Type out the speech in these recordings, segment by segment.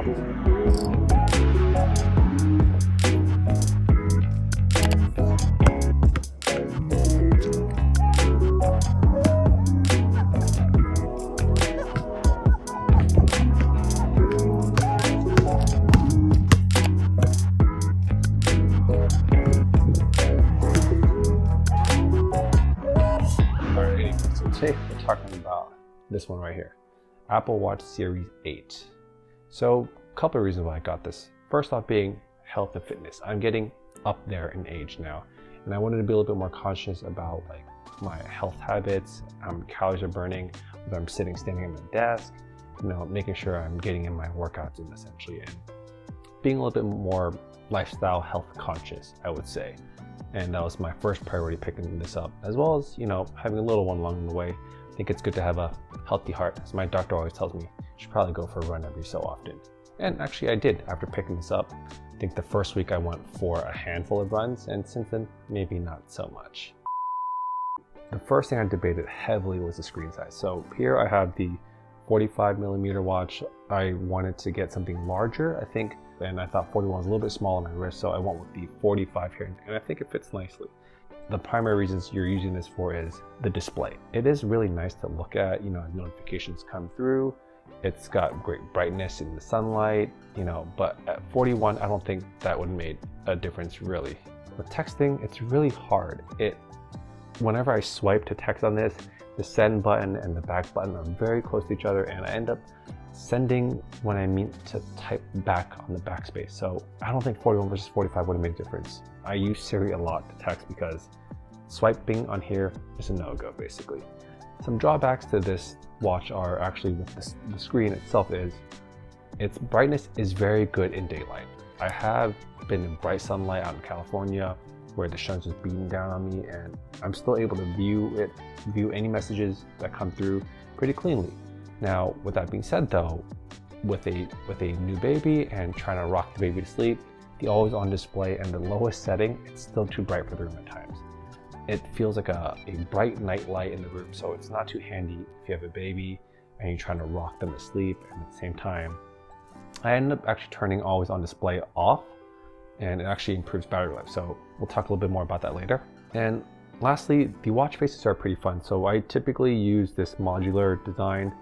Today we're talking about this one right here, Apple Watch Series 8. So a couple of reasons why I got this. First off being health and fitness. I'm getting up there in age now, and I wanted to be a little bit more conscious about like my health habits, how many calories are burning, whether I'm standing at my desk, making sure I'm getting in my workouts in essentially, and being a little bit more lifestyle health conscious, I would say. And that was my first priority picking this up, as well as, having a little one along the way. I think it's good to have a healthy heart. As my doctor always tells me, you should probably go for a run every so often. And actually I did after picking this up. I think the first week I went for a handful of runs, and since then, maybe not so much. The first thing I debated heavily was the screen size. So here I have the 45mm watch. I wanted to get something larger, I think, and I thought 41 was a little bit small on my wrist, so I went with the 45 here, and I think it fits nicely. The primary reasons you're using this for is the display. It is really nice to look at, as notifications come through. It's got great brightness in the sunlight, but at 41, I don't think that would have made a difference really. With texting, it's really hard. Whenever I swipe to text on this, the send button and the back button are very close to each other, and I end up sending when I mean to type back on the backspace. So I don't think 41 versus 45 would have made a difference. I use Siri a lot to text because swiping on here is a no-go basically. Some drawbacks to this watch are actually with the screen itself is its brightness is very good in daylight. I have been in bright sunlight out in California where the sun's just beating down on me, and I'm still able to view any messages that come through pretty cleanly. Now, with that being said though, with a new baby and trying to rock the baby to sleep, the always on display and the lowest setting, it's still too bright for the room at times. It feels like a bright night light in the room, so it's not too handy if you have a baby and you're trying to rock them to sleep, and at the same time, I ended up actually turning always on display off, and it actually improves battery life. So we'll talk a little bit more about that later. And lastly, the watch faces are pretty fun. So I typically use this modular design.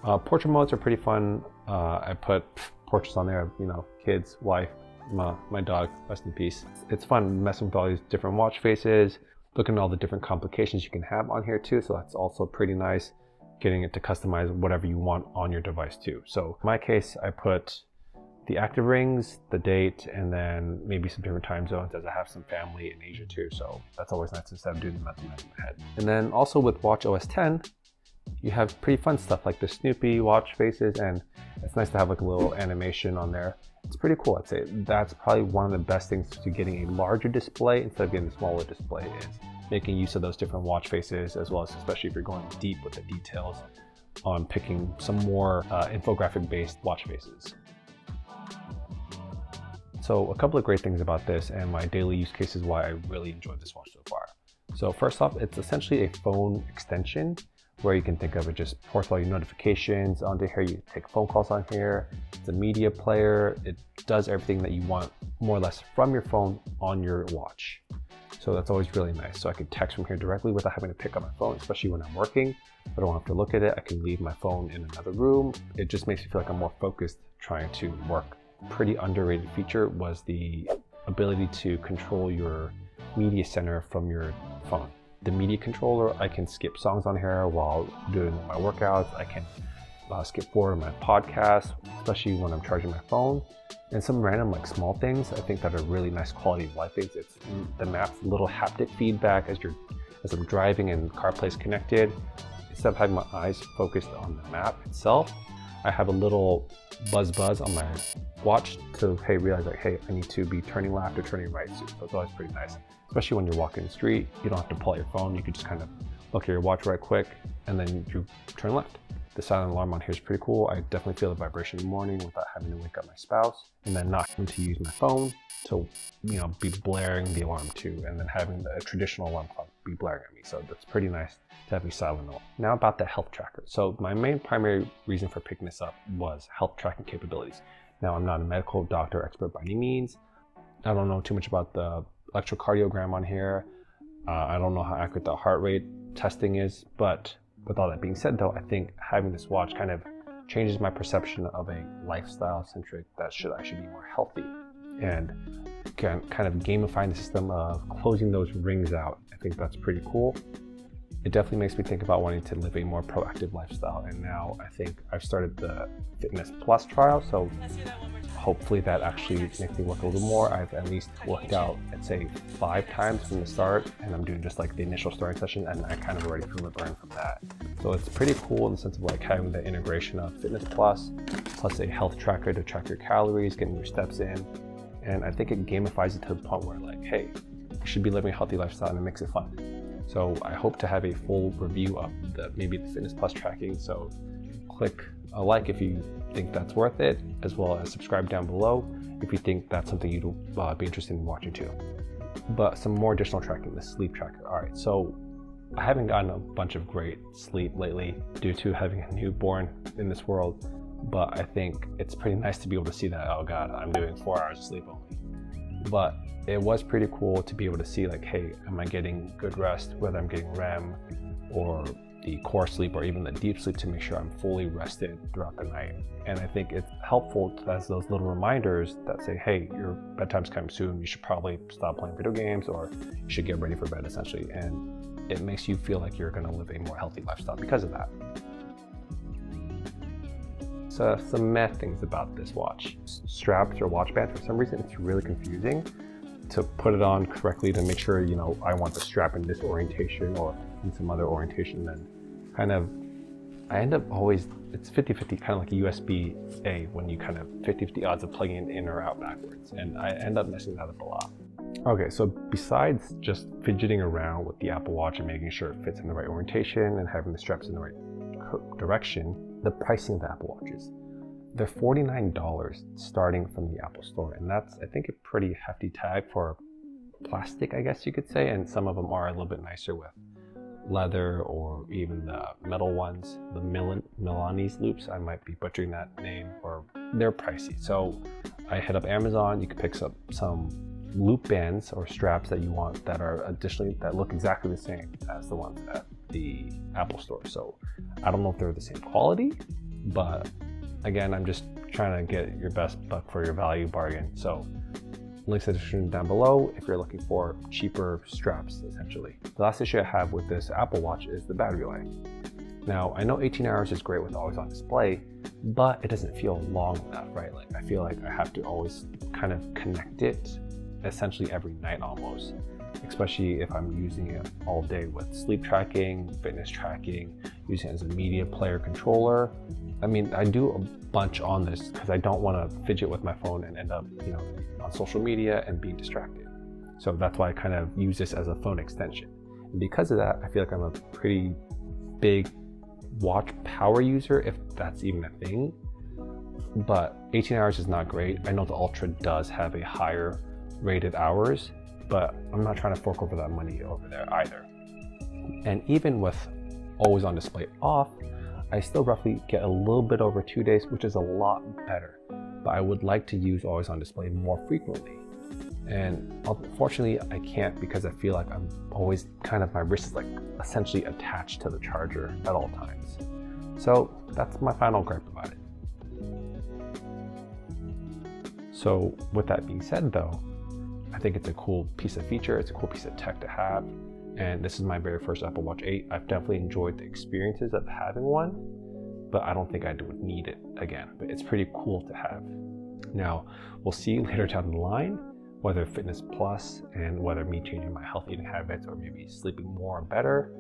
Portrait modes are pretty fun. I put portraits on there, kids, wife, my dog, rest in peace. It's fun messing with all these different watch faces, looking at all the different complications you can have on here too. So that's also pretty nice, getting it to customize whatever you want on your device too. So in my case, I put the active rings, the date, and then maybe some different time zones, as I have some family in Asia too. So that's always nice instead of doing the mathematics in my head. And then also with watchOS 10, you have pretty fun stuff like the Snoopy watch faces, and it's nice to have like a little animation on there. It's pretty cool. I'd say that's probably one of the best things to getting a larger display instead of getting a smaller display, is making use of those different watch faces, as well as especially if you're going deep with the details on picking some more infographic based watch faces. So a couple of great things about this and my daily use cases why I really enjoyed this watch so far. So first off, it's essentially a phone extension where you can think of it just ports all your notifications onto here. You take phone calls on here. It's a media player. It does everything that you want more or less from your phone on your watch. So that's always really nice. So I can text from here directly without having to pick up my phone, especially when I'm working. I don't have to look at it. I can leave my phone in another room. It just makes me feel like I'm more focused trying to work. Pretty underrated feature was the ability to control your media center from your phone. The media controller, I can skip songs on here while doing my workouts. I can skip forward my podcast, especially when I'm charging my phone. And some random like small things I think that are really nice quality of life things. It's the map's little haptic feedback as I'm driving and CarPlay's connected. Instead of having my eyes focused on the map itself, I have a little buzz on my watch to realize like, hey, I need to be turning left or turning right soon. So it's always pretty nice, especially when you're walking the street. You don't have to pull out your phone. You can just kind of look at your watch right quick and then you turn left. The silent alarm on here is pretty cool. I definitely feel the vibration in the morning without having to wake up my spouse, and then not having to use my phone to, be blaring the alarm too, and then having a traditional alarm clock be blaring at me. So that's pretty nice to have a silent alarm. Now about the health tracker. So my main primary reason for picking this up was health tracking capabilities. Now, I'm not a medical doctor expert by any means. I don't know too much about the electrocardiogram on here. I don't know how accurate the heart rate testing is, but with all that being said though, I think having this watch kind of changes my perception of a lifestyle centric that I should be more healthy, and can kind of gamifying the system of closing those rings out. I think that's pretty cool. It definitely makes me think about wanting to live a more proactive lifestyle, and now I think I've started the Fitness Plus trial, so hopefully that actually makes me work a little more. I've at least worked out, I'd say 5 times from the start, and I'm doing just like the initial starting session, and I kind of already feel the burn from that. So it's pretty cool in the sense of like having the integration of Fitness Plus a health tracker to track your calories, getting your steps in. And I think it gamifies it to the point where like, hey, you should be living a healthy lifestyle, and it makes it fun. So I hope to have a full review of maybe the Fitness Plus tracking. So click a like if you think that's worth it, as well as subscribe down below if you think that's something you'd be interested in watching too. But some more additional tracking, the sleep tracker. All right, so I haven't gotten a bunch of great sleep lately due to having a newborn in this world, but I think it's pretty nice to be able to see that, oh God, I'm doing 4 hours of sleep only. But it was pretty cool to be able to see like, hey, am I getting good rest, whether I'm getting REM or the core sleep or even the deep sleep, to make sure I'm fully rested throughout the night. And I think it's helpful as those little reminders that say, hey, your bedtime's coming soon, you should probably stop playing video games, or you should get ready for bed essentially. And it makes you feel like you're gonna live a more healthy lifestyle because of that. So some meh things about this watch. Straps or watch band, for some reason it's really confusing to put it on correctly, to make sure, you know, I want the strap in this orientation or in some other orientation. Then kind of, I end up always, it's 50-50, kind of like a USB-A, when you kind of 50-50 odds of plugging it in or out backwards. And I end up messing that up a lot. Okay, so besides just fidgeting around with the Apple Watch and making sure it fits in the right orientation and having the straps in the right direction, the pricing of the Apple Watches. They're $49 starting from the Apple Store, and that's, I think, a pretty hefty tag for plastic, I guess you could say, and some of them are a little bit nicer with leather or even the metal ones, the Milanese loops. I might be butchering that name, or they're pricey. So I hit up Amazon. You can pick up some loop bands or straps that you want that are additionally, that look exactly the same as the ones at the Apple Store. So I don't know if they're the same quality, but again, I'm just trying to get your best buck for your value bargain. So links in the description down below if you're looking for cheaper straps, essentially. The last issue I have with this Apple Watch is the battery life. Now, I know 18 hours is great with always on display, but it doesn't feel long enough, right? Like, I feel like I have to always kind of connect it essentially every night almost, especially if I'm using it all day with sleep tracking, fitness tracking, using it as a media player controller. I mean, I do a bunch on this because I don't want to fidget with my phone and end up, you know, on social media and being distracted. So that's why I kind of use this as a phone extension. And because of that, I feel like I'm a pretty big watch power user, if that's even a thing. But 18 hours is not great. I know the Ultra does have a higher rated hours, but I'm not trying to fork over that money over there either. And even with always on display off, I still roughly get a little bit over 2 days, which is a lot better. But I would like to use always on display more frequently. And unfortunately, I can't, because I feel like I'm always kind of, my wrist is like essentially attached to the charger at all times. So that's my final gripe about it. So with that being said though, I think it's a cool piece of feature. It's a cool piece of tech to have. And this is my very first Apple Watch 8. I've definitely enjoyed the experiences of having one, but I don't think I would need it again. But it's pretty cool to have. Now, we'll see later down the line whether Fitness Plus and whether me changing my health eating habits or maybe sleeping more and better.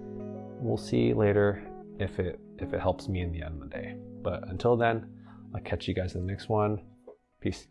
We'll see later if it helps me in the end of the day. But until then, I'll catch you guys in the next one. Peace.